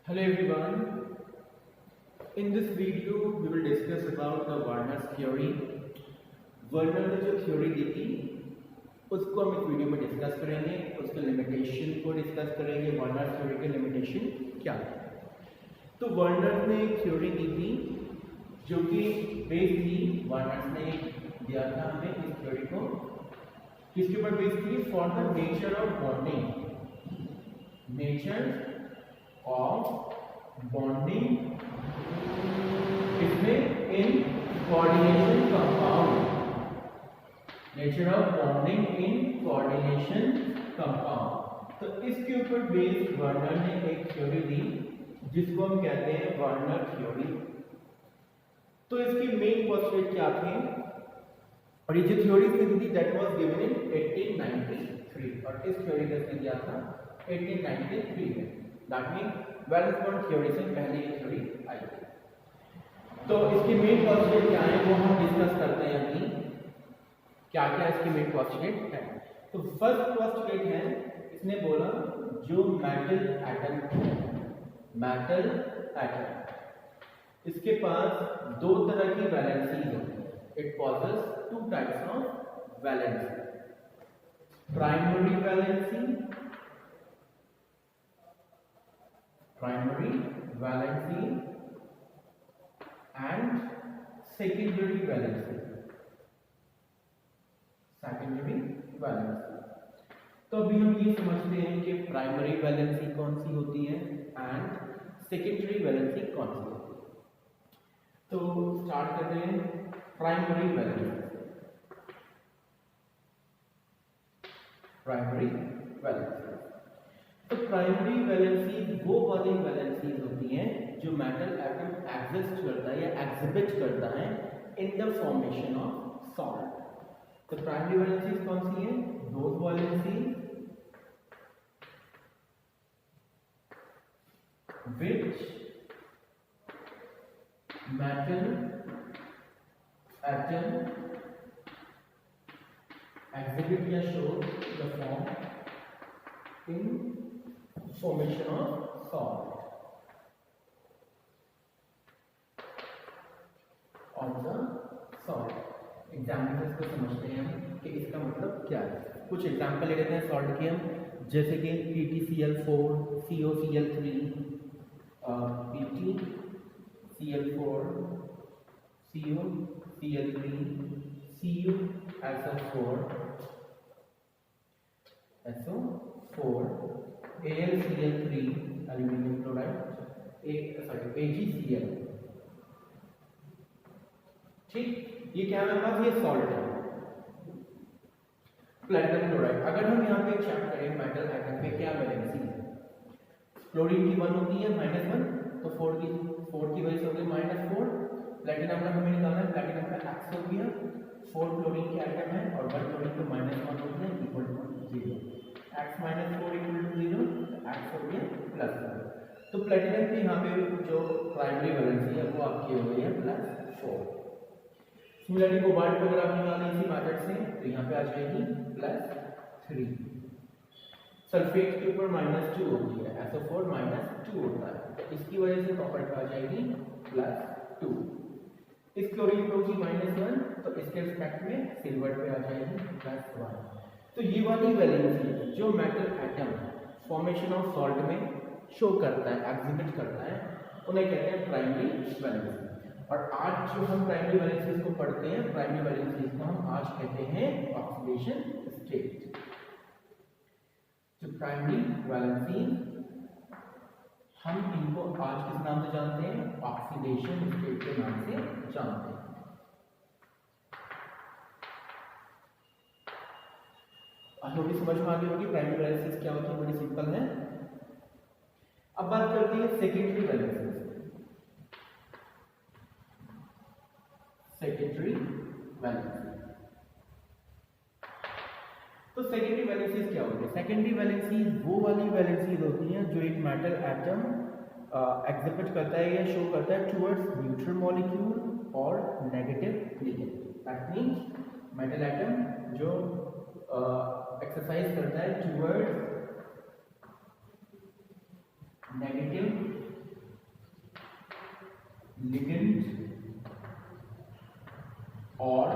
Hello everyone. In this video we will discuss about the Werner's theory. Werner ने जो theory दी थी उसको हम इस वीडियो में डिस्कस करेंगे, उसके लिमिटेशन को डिस्कस करेंगे, वर्नर थ्योरी के लिमिटेशन क्या है। तो वर्नर ने एक थ्योरी दी थी जो कि बेस थी, वर्नर ने दिया था हमें इस थ्योरी को, किसके ऊपर बेस थी? For the nature of bonding, nature of bonding इसमें in coordination compound, nature of bonding in coordination compound. तो इसके ऊपर बेस्ड वर्नर ने एक थ्योरी दी जिसको हम कहते हैं वर्नर थ्योरी। तो इसकी मेन पोस्टुलेट क्या थे और ये जो थ्योरी दी थी दैट वाज गिवन इन 1893 और इस थ्योरी का दिया था 1893 में। That mean valence bond theory से पहले ये थ्योरी आई थी। तो इसकी मेन पोस्टुलेट क्या है वो हम डिस्कस करते हैं अभी, क्या क्या इसकी मेन पोस्टुलेट है। तो फर्स्ट पोस्टुलेट है, इसने बोला जो मेटल एटम इसके पास दो तरह की वैलेंसी होती है। It possess two types of valency, primary valency and secondary valency. तो अभी हम ये समझते हैं कि प्राइमरी वैलेंसी कौन सी होती है एंड सेकेंडरी वैलेंसी कौन सी होती है। तो स्टार्ट करते हैं प्राइमरी वैलेंसी। तो प्राइमरी वैलेंसी वो वाली वैलेंसी होती हैं जो मेटल एटम एग्जिस्ट करता है या एग्जिबिट करता है in the formation of salt. तो प्राइमरी वैलेंसी कौन सी है? Those valency which metal atom exhibit या show the form in formation of salt on the salt। Examples को समझते हैं हम कि इसका मतलब क्या है। कुछ एग्जाम्पल ले लेते हैं सॉल्ट के हम, जैसे कि PtCl4, COCl3, PtCl4, COCl3, CuSO4, AlCl3 aluminium chloride, AgCl। ठीक, ये क्या है? हमारे पास ये सॉल्ट है। प्लेटिनम क्लोराइड, अगर हम यहाँ पे चेक करें मेटल एटम पे क्या वैलेंसी है, क्लोरीन की 1 होती है -1, तो 4 की वजह से हो गई -4। प्लेटिनम का हमें निकालना है, प्लेटिनम का x हो गया, 4 क्लोरीन के आइटम है और 1 क्लोरीन को -1 हो गया equal to 0, x - 4 equal to 0, x हो गया +1। तो प्लेटिनम की यहाँ पे जो प्राइमरी वैलेंसी है वो आपकी हो गई है +4। सिमिलरली कोबाल्ट को अगर आप निकालें इसी मेथड से तो यहाँ पे आ जाएगी +3। सल्फेट के ऊपर -2 होती है, SO4 -2 होता है, तो इसकी वजह से कॉपर पे आ जाएगी +2। इस क्लोरीन पे होगी -1, तो इसके रिस्पेक्ट में सिल्वर पे आ जाएगी +1। तो ये वाली वैलेंसी जो metal atom formation of salt में शो करता है, एग्जिबिट करता है, उन्हें कहते हैं प्राइमरी वैलेंसी। और आज जो हम प्राइमरी वैलेंसीज को पढ़ते हैं, प्राइमरी वैलेंसीज को हम आज कहते हैं ऑक्सीडेशन स्टेट। जो प्राइमरी वैलेंसी हम इनको आज किस नाम से जानते हैं? ऑक्सीडेशन स्टेट के नाम से जानते हैं। थोड़ी समझ में आ गई होगी प्राइमरी वैलेंसीज क्या होती है, बड़ी सिंपल है। अब बात करते हैं सेकेंडरी वैलेंसीज। सेकेंडरी वैलेंसी, तो सेकेंडरी वैलेंसीज क्या होती है? सेकेंडरी वैलेंसी वो वाली वैलेंसीज होती हैं जो एक मेटल एटम एग्जिबिट करता है या शो करता है टुवर्ड्स न्यूट्रल मॉलिक्यूल और negative ligand. That means metal atom जो एक्सरसाइज करता है टुवर्ड्स नेगेटिव लिगेंड और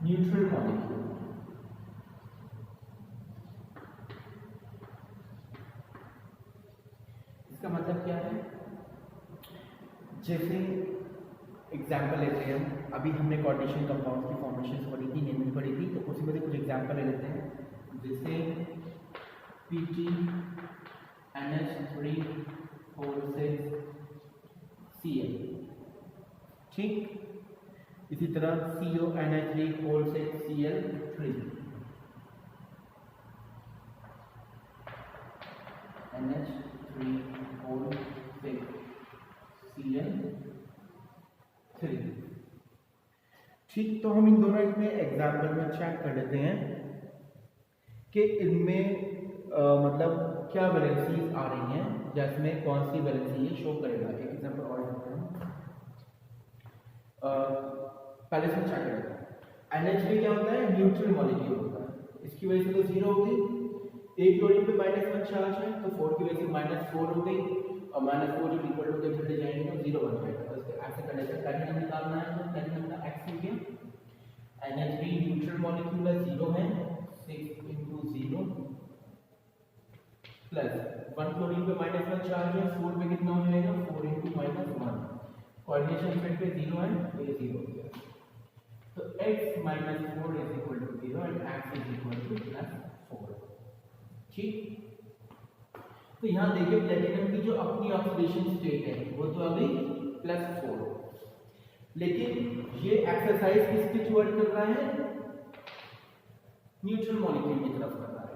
न्यूट्रल मॉलिक्यूल। इसका मतलब क्या है? जैसे एग्जाम्पल लेते हैं हम, अभी हमने कोऑर्डिनेशन कंपाउंड की फॉर्मेशन पढ़ी थी, नेमिंग पढ़ी थी, तो उसी में से कुछ एग्जाम्पल ले लेते हैं। जैसे PT NH3O6Cl, ठीक। इसी तरह CONH3O6Cl3, NH3O6Cl3, ठीक। तो हम इन दोनों इसमें एग्जाम्पल में चेक कर लेते हैं कि इनमें मतलब क्या वैलेंसीज आ रही हैं, जिसमें कौन सी वैलेंसी ये शो करेगा। एक एग्जाम्पल और लेते हैं, पहले से चेक करते हैं। NH3 क्या होता है? न्यूट्रल मॉलिक्यूल होता है, इसकी वजह से तो 0 हो गई। एक क्लोरीन पे -1 चार्ज है तो 4 की वजह से -4 हो गई, और -4 जब इक्वल टू के चले जाएंगे तो 0 बन जाएगा। तो इसके ऐसे करने से प्लैटिनम निकालना है, तो प्लैटिनम का x हो गया। NH3 न्यूट्रल मॉलिक्यूल है, 0 है, 6 × 0 प्लस 1 क्लोरीन पे -1 चार्ज है, 4 पे कितना हो जाएगा? 4 × -1। कोऑर्डिनेशन इफेक्ट पे 0 है, तो ये 0 हो गया। तो x - 4 = 0 एंड x +4, ठीक। तो यहाँ देखिए प्लेटिनम की जो अपनी ऑक्सीडेशन स्टेट है वो तो अभी +4, लेकिन ये एक्सरसाइज किसके टुवर्ड कर रहा है? न्यूट्रल मॉलिक्यूल की तरफ कर रहा है।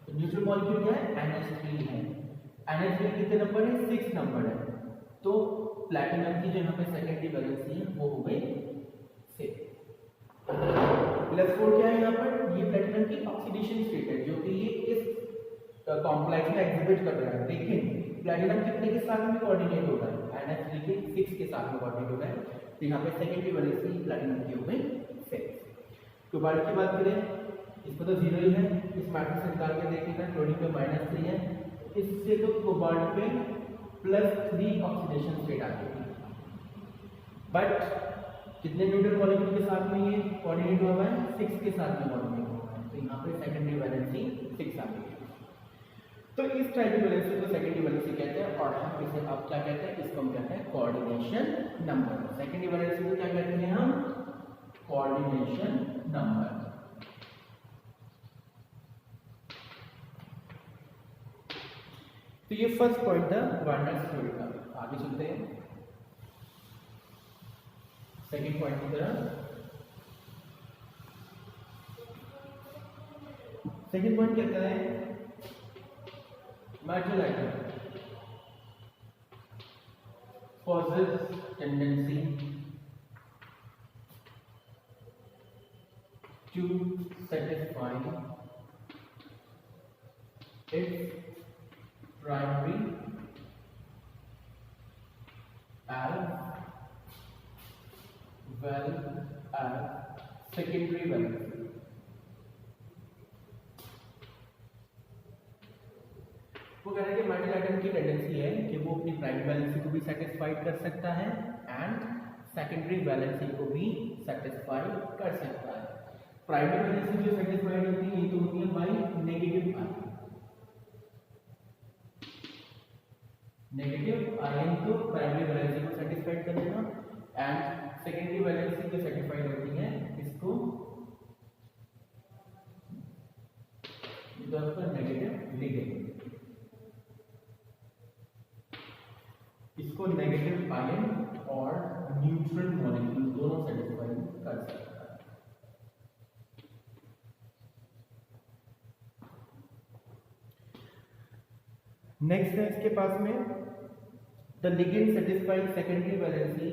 तो न्यूट्रल मॉलिक्यूल क्या है? NH3 है। NH3 कितने नंबर है? 6 नंबर है। तो प्लैटिनम की जो यहाँ पे सेकेंडरी वैलेंसी है वो हो गई 6। +4 क्या है यहाँ पर? ये प्लैटिनम की ऑक्सीडेशन स्टेट है, जो कि ये इस कॉम्प्लेक्स में एग्जिबिट कर रहा है। लेकिन प्लैटिनम कितने के साथ में कोऑर्डिनेट हो रहा है? NH3 के 6 के साथ में कोऑर्डिनेट हो रहा है। तो यहाँ पे सेकेंडरी वैलेंसी प्लैटिनम की हो गई 6। कोबाल्ट की बात करें, इसमें तो 0 ही है, इस मैट्रिक्स से निकाल के देखिएगा, क्लोरीन पे -3 है, इससे तो कोबाल्ट पे +3 ऑक्सीडेशन स्टेट आ जाएगी। बट कितने न्यूट्रल मॉलिक्यूल के साथ में ये कोऑर्डिनेट हुआ है? 6 के साथ में कोऑर्डिनेट हुआ है, तो यहाँ पे सेकेंडरी वैलेंसी 6 आ गई। तो इस टाइप की वैलेंसी को सेकेंडरी वैलेंसी कहते हैं, और हम इसे अब क्या कहते हैं? इसको हम कहते हैं कोऑर्डिनेशन नंबर। सेकेंडरी वैलेंसी को क्या कहते हैं हम? Coordination number. तो ये फर्स्ट पॉइंट था वार्नर थ्योरी का। आगे चलते हैं सेकेंड पॉइंट की तरह। सेकेंड पॉइंट कहता है metal atom possess tendency to satisfy its primary as well as secondary values. वो कह रहे हैं कि मेटल आइटम की टेंडेंसी है कि वो अपनी प्राइमरी वैलेंसी को भी सेटिस्फाइड कर सकता है एंड सेकेंडरी वैलेंसी को भी सेटिस्फाई कर सकता है। प्राइमरी वैलेंसी जो सेटिस्फाइड होती है ये तो होती है बाय नेगेटिव आयन तो प्राइमरी वैलेंसी को सेटिस्फाइड कर देगा, एंड सेकेंडरी वैलेंसी जो सेटिस्फाइड होती है इसको नेगेटिव लिगेंड, इसको नेगेटिव आयन और न्यूट्रल मॉलिक्यूल दोनों सेटिस्फाई कर सकता है। नेक्स्ट है इसके पास में the ligand satisfying secondary valency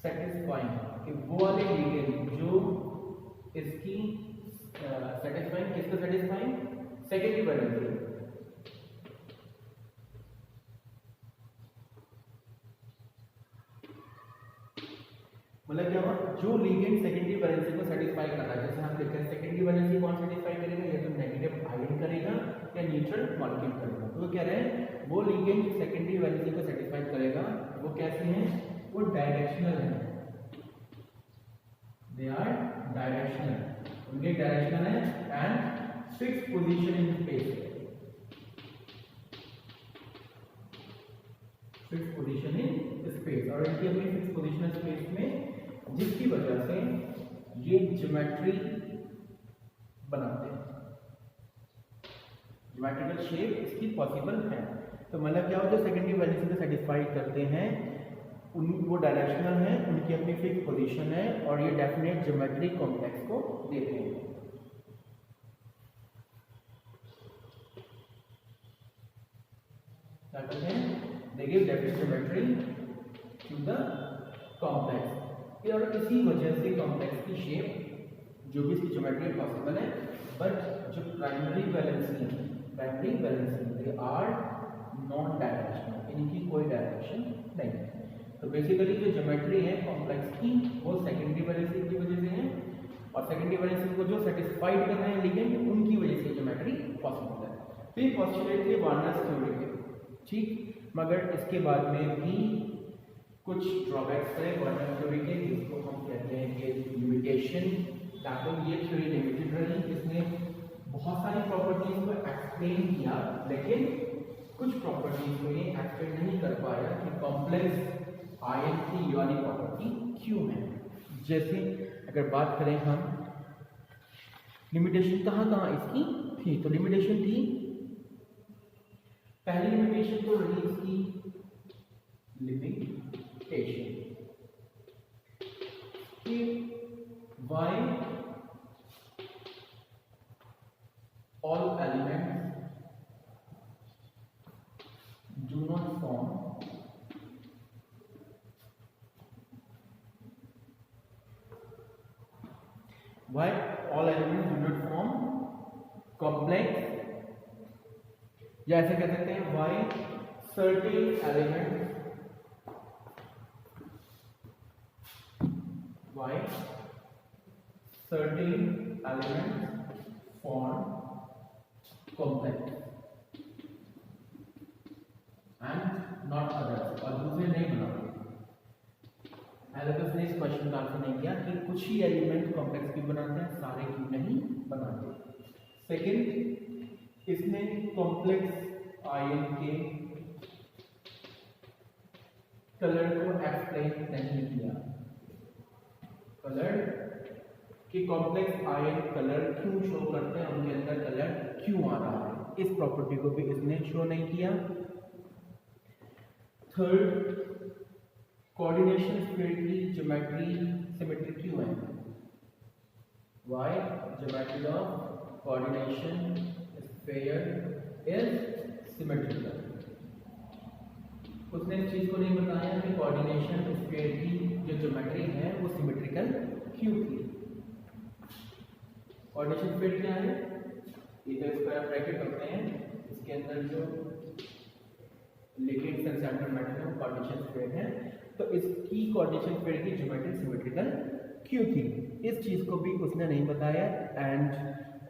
satisfying कि वो वाले लिगेंड जो इसकी सेटिस्फाइंग, किसको सेटिस्फाइंग? Secondary valency. मतलब क्या हुआ, जो लिगेंड सेकेंडरी वैलेंसी को सेटिस्फाई कर रहा है, जैसे हम देखते हैं सेकेंडरी वैलेंसी कौन सेटिस्फाई करेगा, या तो नेगेटिव आयन करेगा या न्यूट्रल मॉलिक्यूल करेगा। तो वो कह रहे हैं वो लिगेंड सेकेंडरी वैलेंसी को सेटिस्फाई करेगा, वो कैसे हैं, वो डायरेक्शनल है, दे आर डायरेक्शनल, उनके डायरेक्शनल है and fix position in space, fix position in space, और इनकी अपनी फिक्स पोजीशन स्पेस में, जिसकी वजह से ये ज्योमेट्री बनाते हैं, ज्योमेट्रिकल शेप इसकी पॉसिबल है। तो मतलब क्या हो, जो सेकेंडरी वैलेंसी को सेटिस्फाई करते हैं उन वो डायरेक्शनल है, उनकी अपनी फिक्स पोजीशन है और ये डेफिनेट ज्योमेट्री कॉम्प्लेक्स को देते हैं। क्या कहते हैं, they give definite geometry to the complex, और इसी वजह से कॉम्प्लेक्स की शेप जो भी इसकी ज्योमेट्री पॉसिबल है, बट जो primary valency they are non directional, इनकी कोई डायरेक्शन नहीं है। तो बेसिकली जो ज्योमेट्री है कॉम्प्लेक्स की वो सेकेंडरी वैलेंसी की वजह से है, और सेकेंडरी वैलेंसी को जो सेटिस्फाइड कर रहे हैं लिगेंड, उनकी वजह से ज्योमेट्री पॉसिबल है। तो ये पोस्टुलेट थे वार्नर्स थ्योरी के, ठीक, मगर इसके बाद में भी कुछ ड्रॉबैक्स है वार्नर थ्योरी के, जिसको हम कहते हैं कि लिमिटेशन, ताकि ये थ्योरी लिमिटेड रही, इसने बहुत सारी प्रॉपर्टीज को एक्सप्लेन किया, लेकिन कुछ प्रॉपर्टीज को ये एक्सप्लेन नहीं कर पाया कि कॉम्प्लेक्स आयन की ये वाली प्रॉपर्टी क्यों है। जैसे अगर बात करें हम लिमिटेशन कहाँ इसकी थी, तो लिमिटेशन थी, पहली लिमिटेशन तो रही इसकी लिमिटेशन कि y all elements do not form why all elements do not form complex, या ऐसे कह सकते हैं why certain elements form complex and not others, और दूसरे नहीं बनाते। एलोगस ने इस क्वेश्चन का आंसर नहीं किया कि कुछ ही एलिमेंट कॉम्प्लेक्स क्यों बनाते हैं, सारे क्यों नहीं बनाते। सेकंड, इसने कॉम्प्लेक्स आयन के कलर को एक्सप्लेन नहीं किया, कलर कि कॉम्प्लेक्स आयन कलर क्यों शो करते हैं, उनके अंदर कलर क्यों आ रहा है, इस प्रॉपर्टी को भी इसने शो नहीं किया। थर्ड, कोऑर्डिनेशन स्फीयर की ज्योमेट्री सिमेट्रिक क्यों है, why geometry of coordination sphere is symmetrical, उसने इस चीज को नहीं बताया कि कोऑर्डिनेशन स्फीयर की जो ज्योमेट्री है वो सिमेट्रिकल क्यों थी। कोऑर्डिनेशन स्फीयर क्या है, इधर स्क्वायर ब्रैकेट होते हैं, इसके अंदर जो लिक्विड सेंटर मैटर है वो कोऑर्डिनेशन स्फीयर है, तो इसकी कोऑर्डिनेशन स्फीयर की ज्योमेट्री सिमेट्रिकल क्यों थी, इस चीज को भी उसने नहीं बताया। एंड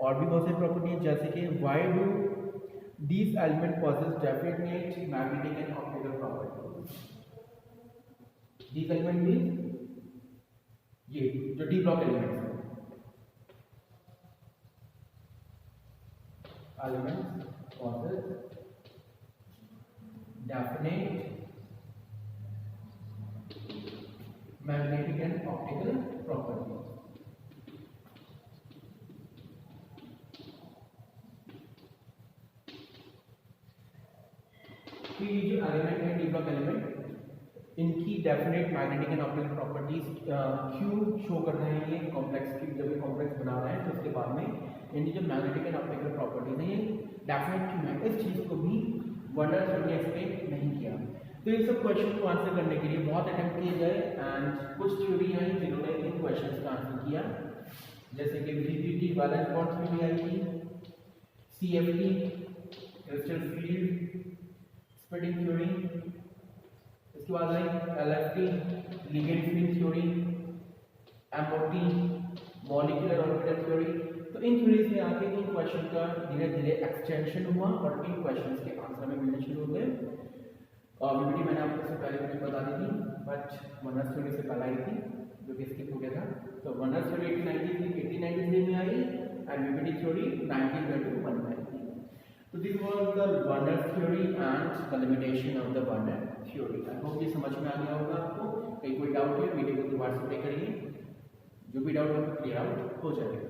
और भी बहुत सारी प्रॉपर्टी है, जैसे कि why do these element possess definite magnetic and optical properties, these element means ये जो डी ब्लॉक एलिमेंट्स हैं, elements possess definite magnetic and optical properties। तो ये जो एलिमेंट है डी ब्लॉक एलिमेंट, इनकी definite magnetic and optical properties क्यों show कर रहे हैं, ये कॉम्प्लेक्स की जब ये कॉम्प्लेक्स बना रहे हैं तो उसके बाद में इनकी जो मैग्नेटिक एंड ऑप्टिकल प्रॉपर्टीज हैं ये डेफिनेट क्यों है, इस चीज को भी वर्नर थ्योरी ने एक्सप्लेन नहीं किया। तो इन सब क्वेश्चन को आंसर करने के लिए बहुत अटेम्प्ट किए गए एंड कुछ थ्योरी आई जिन्होंने इन क्वेश्चन का आंसर किया, जैसे कि VPT वैलेंस बॉन्ड थ्योरी आई थी, CFT crystal field splitting theory, इसके बाद आई LFT ligand field theory, MOT molecular orbital theory. तो इन थ्योरीज में आके इन क्वेश्चन का धीरे धीरे एक्सटेंशन हुआ और इन क्वेश्चंस के आंसर में मिलने शुरू हो गए। वीपीटी मैंने आपको इससे पहले वीडियो बता दी थी, बट वनर्स थ्योरी से पहले आई थी जो कि स्किप हो गया था। तो वनर्स थ्योरी 1893 में आई एंड वीपीटी थ्योरी 1921 में आई थी। तो this was the Werner's theory and the limitation of the Werner theory. I hope ये समझ में आ गया होगा आपको। कहीं कोई डाउट है वीडियो को दोबारा से प्ले करिए, जो भी डाउट आपको क्लियर आउट हो जाएगा।